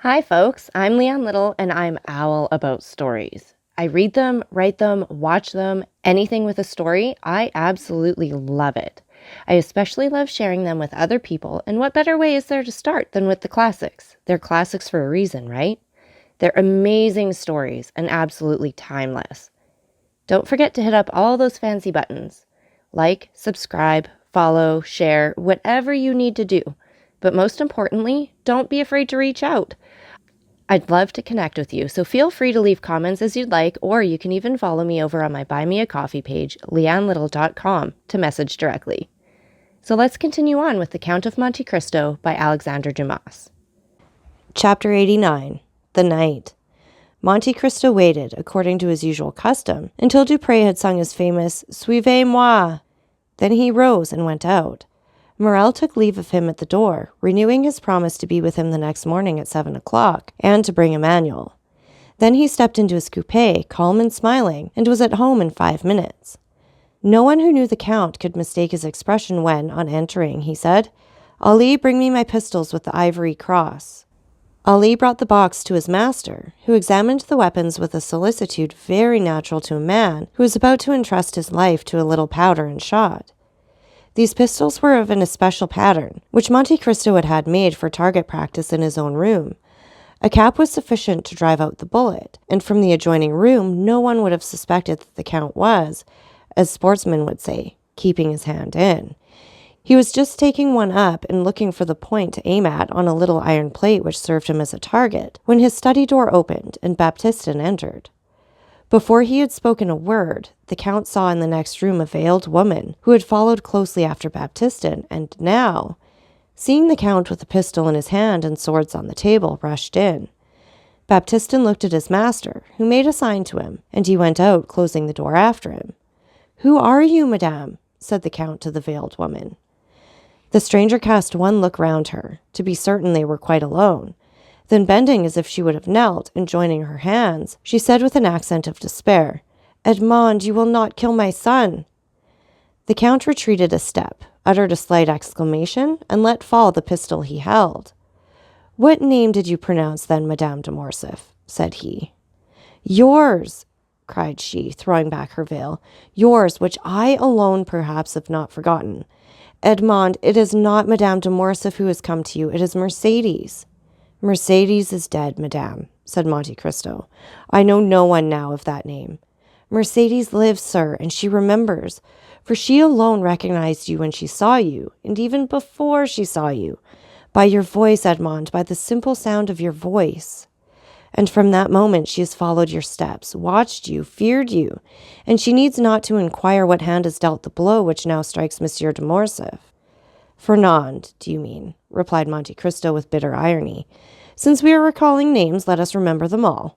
Hi folks, I'm Leanne Little and I'm owl about stories. I read them, write them, watch them, anything with a story, I absolutely love it. I especially love sharing them with other people, and what better way is there to start than with the classics? They're classics for a reason, right? They're amazing stories and absolutely timeless. Don't forget to hit up all those fancy buttons. Like, subscribe, follow, share, whatever you need to do. But most importantly, don't be afraid to reach out. I'd love to connect with you, so feel free to leave comments as you'd like, or you can even follow me over on my Buy Me a Coffee page, leannelittle.com, to message directly. So let's continue on with The Count of Monte Cristo by Alexandre Dumas. Chapter 89. The Night. Monte Cristo waited, according to his usual custom, until Dupré had sung his famous "Suivez-moi." Then he rose and went out. Morel took leave of him at the door, renewing his promise to be with him the next morning at 7 o'clock, and to bring Emmanuel. Then he stepped into his coupé, calm and smiling, and was at home in 5 minutes. No one who knew the Count could mistake his expression when, on entering, he said, "Ali, bring me my pistols with the ivory cross." Ali brought the box to his master, who examined the weapons with a solicitude very natural to a man who was about to entrust his life to a little powder and shot. These pistols were of an especial pattern, which Monte Cristo had had made for target practice in his own room. A cap was sufficient to drive out the bullet, and from the adjoining room no one would have suspected that the Count was, as sportsmen would say, keeping his hand in. He was just taking one up and looking for the point to aim at on a little iron plate which served him as a target, when his study door opened and Baptistin entered. Before he had spoken a word, the Count saw in the next room a veiled woman who had followed closely after Baptistin, and now, seeing the Count with a pistol in his hand and swords on the table, rushed in. Baptistin looked at his master, who made a sign to him, and he went out, closing the door after him. "Who are you, madame?" said the Count to the veiled woman. The stranger cast one look round her, to be certain they were quite alone. Then, bending as if she would have knelt, and joining her hands, she said with an accent of despair, "Edmond, you will not kill my son." The Count retreated a step, uttered a slight exclamation, and let fall the pistol he held. "What name did you pronounce then, Madame de Morcerf?" said he. "Yours," cried she, throwing back her veil, "yours, which I alone perhaps have not forgotten. Edmond, it is not Madame de Morcerf who has come to you, it is Mercedes." "Mercedes is dead, madame," said Monte Cristo. "I know no one now of that name." "Mercedes lives, sir, and she remembers, for she alone recognized you when she saw you, and even before she saw you. By your voice, Edmond, by the simple sound of your voice. And from that moment she has followed your steps, watched you, feared you, and she needs not to inquire what hand has dealt the blow which now strikes Monsieur de Morcerf." "Fernand, do you mean?" replied Monte Cristo with bitter irony. "Since we are recalling names, let us remember them all."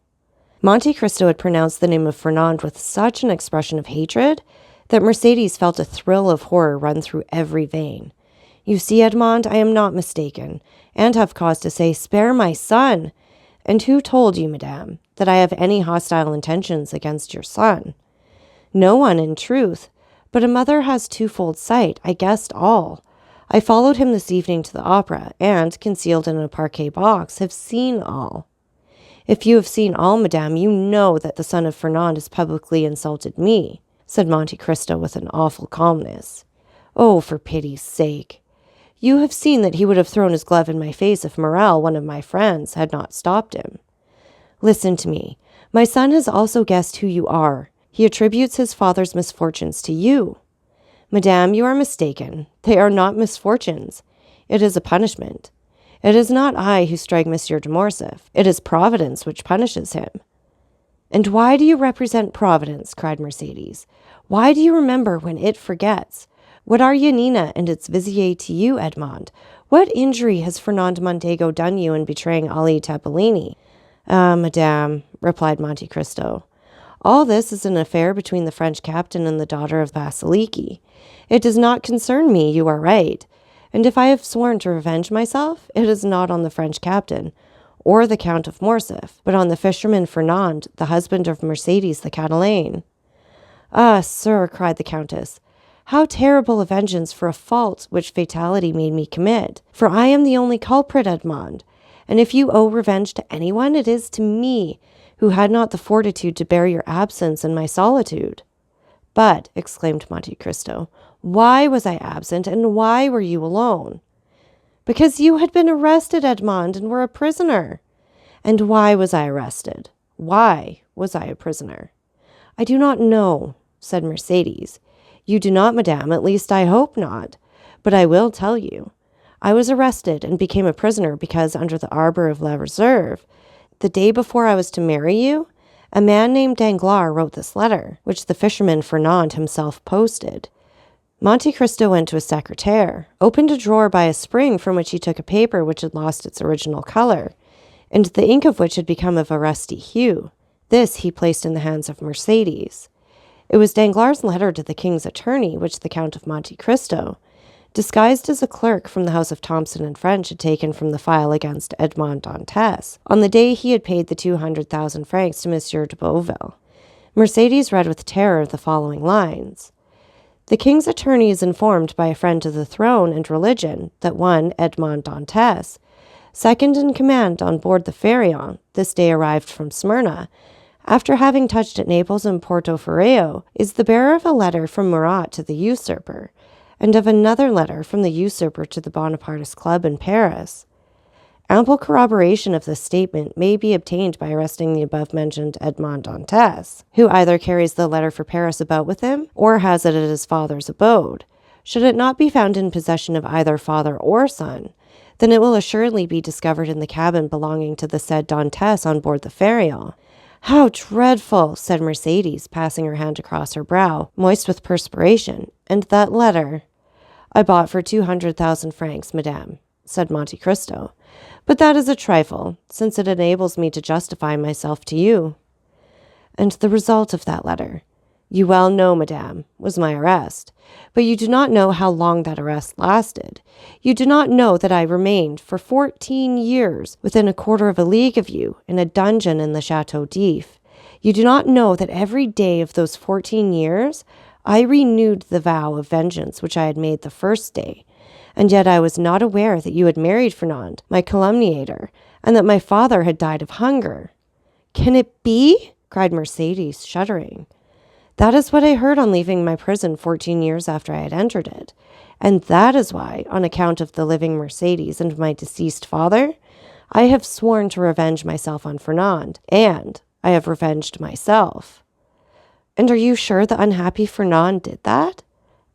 Monte Cristo had pronounced the name of Fernand with such an expression of hatred that Mercedes felt a thrill of horror run through every vein. "You see, Edmond, I am not mistaken, and have cause to say, spare my son. And who told you, madame, that I have any hostile intentions against your son?" "No one, in truth, but a mother has twofold sight. I guessed all. I followed him this evening to the opera, and, concealed in a parquet box, have seen all." "If you have seen all, madame, you know that the son of Fernand has publicly insulted me," said Monte Cristo with an awful calmness. "Oh, for pity's sake! You have seen that he would have thrown his glove in my face if Morel, one of my friends, had not stopped him. Listen to me. My son has also guessed who you are. He attributes his father's misfortunes to you." "Madame, you are mistaken. They are not misfortunes. It is a punishment. It is not I who strike Monsieur de Morcerf. It is Providence which punishes him." "And why do you represent Providence?" cried Mercedes. "Why do you remember when it forgets? What are Yanina and its Vizier to you, Edmond? What injury has Fernand Mondego done you in betraying Ali Tepelini?" "Ah, madame," replied Monte Cristo, "all this is an affair between the French captain and the daughter of Vasiliki. It does not concern me, you are right. And if I have sworn to revenge myself, it is not on the French captain, or the Count of Morcerf, but on the fisherman Fernand, the husband of Mercedes the Catalane." "Ah, sir," cried the Countess, "how terrible a vengeance for a fault which fatality made me commit! For I am the only culprit, Edmond, And if you owe revenge to anyone, it is to me, who had not the fortitude to bear your absence and my solitude." "But," exclaimed Monte Cristo, "why was I absent, and why were you alone?" "Because you had been arrested, Edmond, and were a prisoner." "And why was I arrested? Why was I a prisoner?" "I do not know," said Mercédès. "You do not, madame, at least I hope not. But I will tell you. I was arrested and became a prisoner because, under the arbor of la Reserve, the day before I was to marry you, a man named Danglars wrote this letter, which the fisherman Fernand himself posted. Monte Cristo went to his secrétaire, opened a drawer by a spring from which he took a paper which had lost its original color, and the ink of which had become of a rusty hue. This he placed in the hands of Mercédès. It was Danglars' letter to the king's attorney, which the Count of Monte Cristo, disguised as a clerk from the house of Thomson and French, had taken from the file against Edmond Dantès, on the day he had paid the 200,000 francs to Monsieur de Beauville. Mercédès read with terror the following lines. "The king's attorney is informed by a friend to the throne and religion that one Edmond Dantès, second in command on board the Pharaon, this day arrived from Smyrna, after having touched at Naples and Porto Ferraio, is the bearer of a letter from Murat to the usurper, and of another letter from the usurper to the Bonapartist Club in Paris. Ample corroboration of this statement may be obtained by arresting the above-mentioned Edmond Dantès, who either carries the letter for Paris about with him, or has it at his father's abode. Should it not be found in possession of either father or son, then it will assuredly be discovered in the cabin belonging to the said Dantès on board the Pharaon." "How dreadful!" said Mercédès, passing her hand across her brow, moist with perspiration. "And that letter?" "I bought for 200,000 francs, madame," said Monte Cristo. "But that is a trifle, since it enables me to justify myself to you." "And the result of that letter?" "You well know, madame, was my arrest. But you do not know how long that arrest lasted. You do not know that I remained for 14 years within a quarter of a league of you in a dungeon in the Château d'If. You do not know that every day of those 14 years I renewed the vow of vengeance which I had made the first day. And yet I was not aware that you had married Fernand, my calumniator, and that my father had died of hunger." "Can it be?" cried Mercédès, shuddering. "That is what I heard on leaving my prison 14 years after I had entered it. And that is why, on account of the living Mercédès and my deceased father, I have sworn to revenge myself on Fernand, and I have revenged myself." "And are you sure the unhappy Fernand did that?"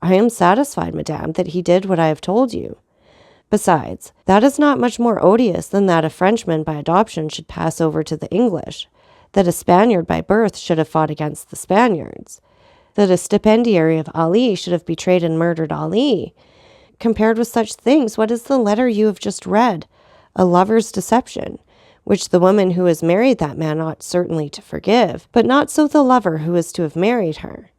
"I am satisfied, madame, that he did what I have told you. Besides, that is not much more odious than that a Frenchman by adoption should pass over to the English, that a Spaniard by birth should have fought against the Spaniards, that a stipendiary of Ali should have betrayed and murdered Ali. Compared with such things, what is the letter you have just read? A lover's deception, which the woman who has married that man ought certainly to forgive, but not so the lover who is to have married her.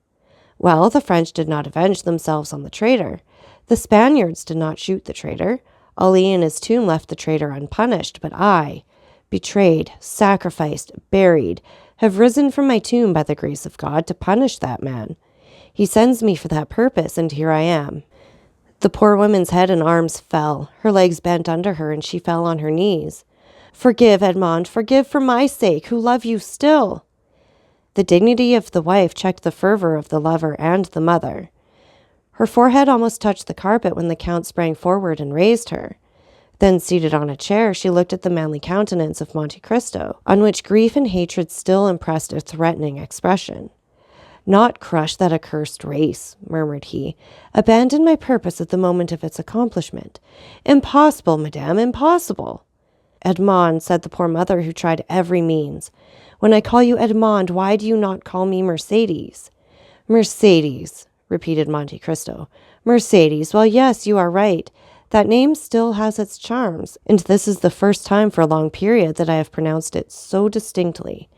Well, the French did not avenge themselves on the traitor. The Spaniards did not shoot the traitor. Ali in his tomb left the traitor unpunished, but I, betrayed, sacrificed, buried, have risen from my tomb by the grace of God to punish that man. He sends me for that purpose, and here I am." The poor woman's head and arms fell, her legs bent under her, and she fell on her knees. "Forgive, Edmond, forgive for my sake, who love you still." The dignity of the wife checked the fervor of the lover and the mother. Her forehead almost touched the carpet when the Count sprang forward and raised her. Then, seated on a chair, she looked at the manly countenance of Monte Cristo, on which grief and hatred still impressed a threatening expression. "Not crush that accursed race," murmured he. "Abandon my purpose at the moment of its accomplishment. Impossible, madame, impossible." "Edmond," said the poor mother, who tried every means. "When I call you Edmond, why do you not call me Mercédès?" "Mercédès," repeated Monte Cristo. "Mercédès, well, yes, you are right. That name still has its charms, and this is the first time for a long period that I have pronounced it so distinctly.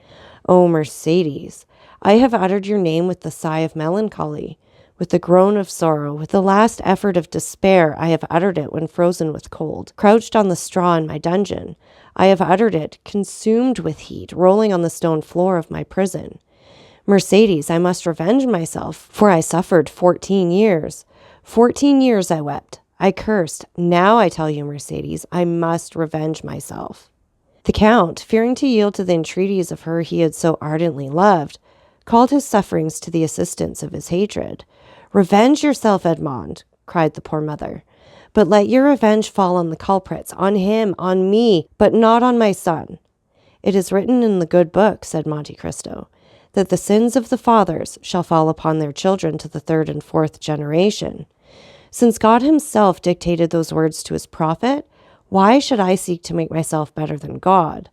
Oh, Mercédès, I have uttered your name with the sigh of melancholy, with the groan of sorrow, with the last effort of despair. I have uttered it when frozen with cold, crouched on the straw in my dungeon. I have uttered it, consumed with heat, rolling on the stone floor of my prison. Mercédès, I must revenge myself, for I suffered 14 years. 14 years I wept. I cursed. Now I tell you, Mercedes, I must revenge myself. The Count, fearing to yield to the entreaties of her he had so ardently loved, called his sufferings to the assistance of his hatred. Revenge yourself, Edmond, cried the poor mother. But let your revenge fall on the culprits, on him, on me, but not on my son. It is written in the good book, said Monte Cristo, that the sins of the fathers shall fall upon their children to the third and fourth generation. Since God himself dictated those words to his prophet, why should I seek to make myself better than God?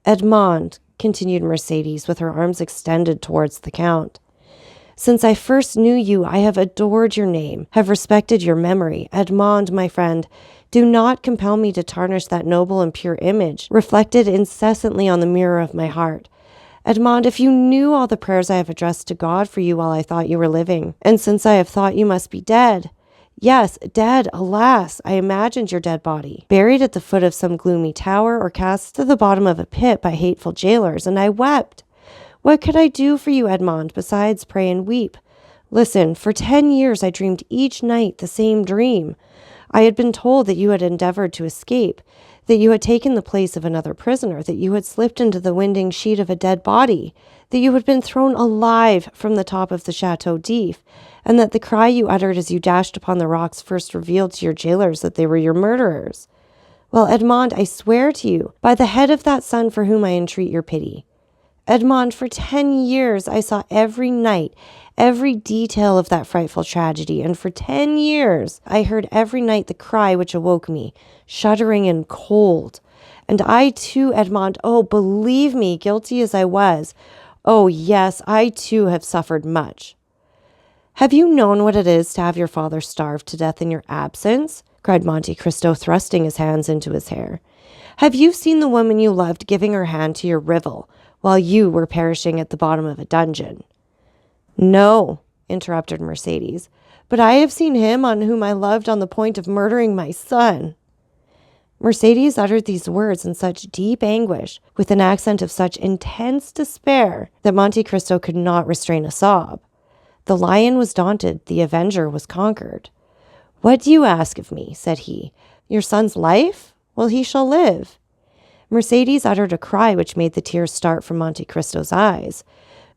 Edmond, continued Mercedes, with her arms extended towards the Count, since I first knew you, I have adored your name, have respected your memory. Edmond, my friend, do not compel me to tarnish that noble and pure image reflected incessantly on the mirror of my heart. Edmond, if you knew all the prayers I have addressed to God for you while I thought you were living, and since I have thought you must be dead, yes, dead, alas, I imagined your dead body, buried at the foot of some gloomy tower or cast to the bottom of a pit by hateful jailers, and I wept. What could I do for you, Edmond, besides pray and weep? Listen, for 10 years I dreamed each night the same dream. I had been told that you had endeavored to escape, that you had taken the place of another prisoner, that you had slipped into the winding sheet of a dead body, that you had been thrown alive from the top of the Chateau d'If, and that the cry you uttered as you dashed upon the rocks first revealed to your jailers that they were your murderers. Well, Edmond, I swear to you, by the head of that son for whom I entreat your pity. Edmond, for 10 years I saw every night every detail of that frightful tragedy, and for 10 years I heard every night the cry which awoke me, shuddering and cold. And I too, Edmond, oh, believe me, guilty as I was, oh yes, I too have suffered much. Have you known what it is to have your father starved to death in your absence? Cried Monte Cristo, thrusting his hands into his hair. Have you seen the woman you loved giving her hand to your rival, while you were perishing at the bottom of a dungeon? No, interrupted Mercedes, but I have seen him on whom I loved on the point of murdering my son. Mercedes uttered these words in such deep anguish, with an accent of such intense despair, that Monte Cristo could not restrain a sob. The lion was daunted, the avenger was conquered. What do you ask of me? Said he. Your son's life? Well, he shall live. Mercedes uttered a cry which made the tears start from Monte Cristo's eyes.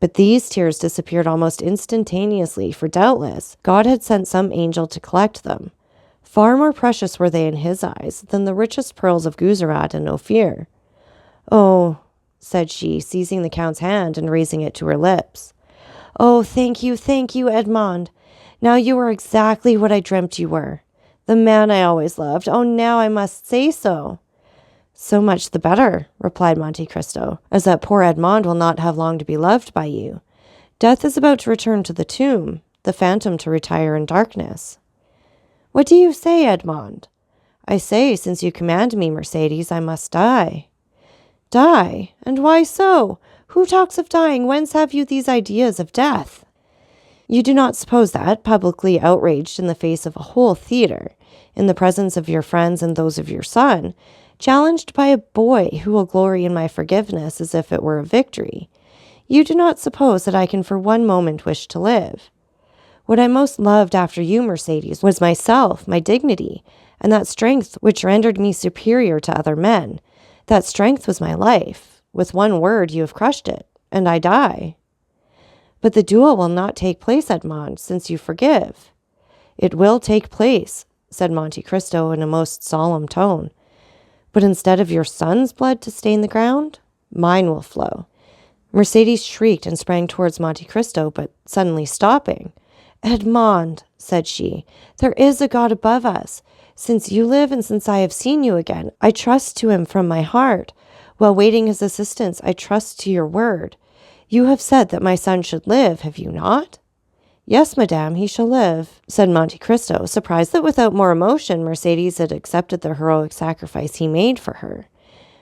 But these tears disappeared almost instantaneously, for doubtless God had sent some angel to collect them. Far more precious were they in his eyes than the richest pearls of Guzerat and Ophir. Oh, said she, seizing the Count's hand and raising it to her lips. Oh, thank you, Edmond. Now you are exactly what I dreamt you were. The man I always loved. Oh, now I must say so. So much the better, replied Monte Cristo, as that poor Edmond will not have long to be loved by you. Death is about to return to the tomb, the phantom to retire in darkness. What do you say, Edmond? I say, since you command me, Mercedes, I must die. Die? And why so? Who talks of dying? Whence have you these ideas of death? You do not suppose that, publicly outraged in the face of a whole theater, in the presence of your friends and those of your son, challenged by a boy who will glory in my forgiveness as if it were a victory, you do not suppose that I can for one moment wish to live. What I most loved after you, Mercedes, was myself, my dignity, and that strength which rendered me superior to other men. That strength was my life. With one word you have crushed it, and I die. But the duel will not take place, Edmond, since you forgive. It will take place, said Monte Cristo in a most solemn tone. But instead of your son's blood to stain the ground, mine will flow. Mercedes shrieked and sprang towards Monte Cristo, but suddenly stopping. Edmond, said she, there is a God above us. Since you live and since I have seen you again, I trust to him from my heart. While waiting his assistance, I trust to your word. You have said that my son should live, have you not? Yes, madame, he shall live, said Monte Cristo, surprised that without more emotion Mercedes had accepted the heroic sacrifice he made for her.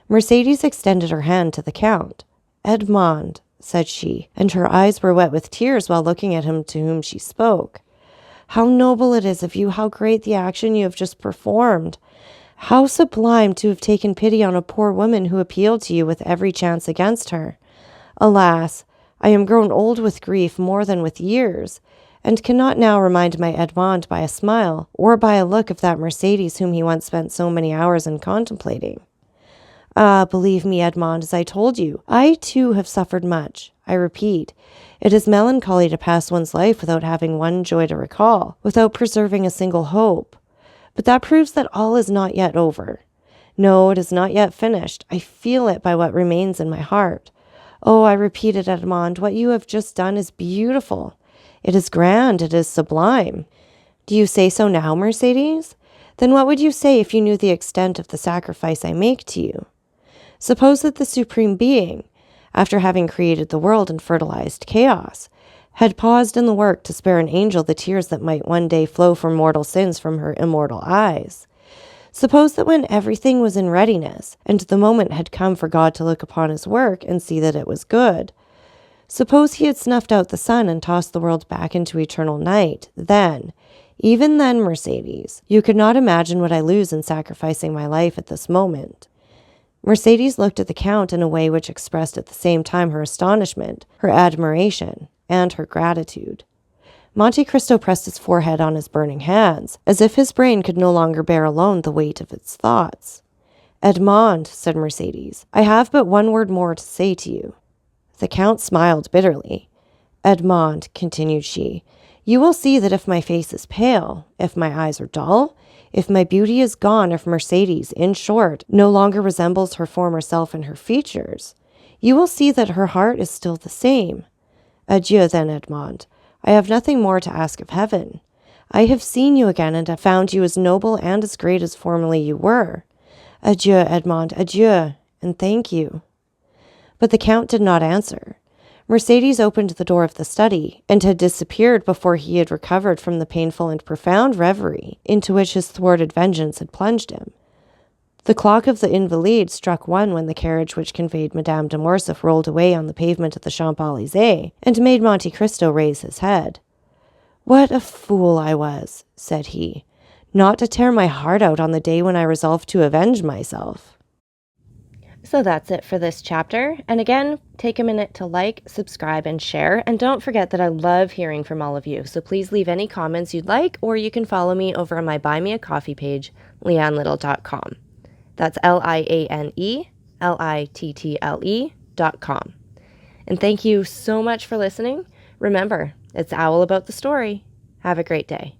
Mercedes extended her hand to the Count. Edmond, said she, and her eyes were wet with tears while looking at him to whom she spoke. How noble it is of you, how great the action you have just performed. How sublime to have taken pity on a poor woman who appealed to you with every chance against her. Alas, I am grown old with grief more than with years, and cannot now remind my Edmond by a smile or by a look of that Mercedes whom he once spent so many hours in contemplating. Ah, believe me, Edmond, as I told you, I too have suffered much. I repeat, it is melancholy to pass one's life without having one joy to recall, without preserving a single hope. But that proves that all is not yet over. No, it is not yet finished. I feel it by what remains in my heart. Oh, I repeat it, Edmond, what you have just done is beautiful. It is grand, it is sublime. Do you say so now, Mercedes? Then what would you say if you knew the extent of the sacrifice I make to you? Suppose that the Supreme Being, after having created the world and fertilized chaos, had paused in the work to spare an angel the tears that might one day flow for mortal sins from her immortal eyes. Suppose that when everything was in readiness, and the moment had come for God to look upon his work and see that it was good, suppose he had snuffed out the sun and tossed the world back into eternal night, then, even then, Mercedes, you could not imagine what I lose in sacrificing my life at this moment. Mercedes looked at the Count in a way which expressed at the same time her astonishment, her admiration, and her gratitude. Monte Cristo pressed his forehead on his burning hands, as if his brain could no longer bear alone the weight of its thoughts. Edmond, said Mercedes, I have but one word more to say to you. The Count smiled bitterly. Edmond, continued she, you will see that if my face is pale, if my eyes are dull, if my beauty is gone, if Mercedes, in short, no longer resembles her former self in her features, you will see that her heart is still the same. Adieu, then, Edmond. I have nothing more to ask of heaven. I have seen you again and have found you as noble and as great as formerly you were. Adieu, Edmond, adieu, and thank you. But the Count did not answer. Mercedes opened the door of the study, and had disappeared before he had recovered from the painful and profound reverie into which his thwarted vengeance had plunged him. The clock of the Invalides struck 1 when the carriage which conveyed Madame de Morcerf rolled away on the pavement of the Champs-Élysées, and made Monte Cristo raise his head. What a fool I was, said he, not to tear my heart out on the day when I resolved to avenge myself. So that's it for this chapter. And again, take a minute to like, subscribe, and share. And don't forget that I love hearing from all of you. So please leave any comments you'd like, or you can follow me over on my Buy Me a Coffee page, leannelittle.com. That's LIANELITTLE.com. And thank you so much for listening. Remember, it's Owl About the Story. Have a great day.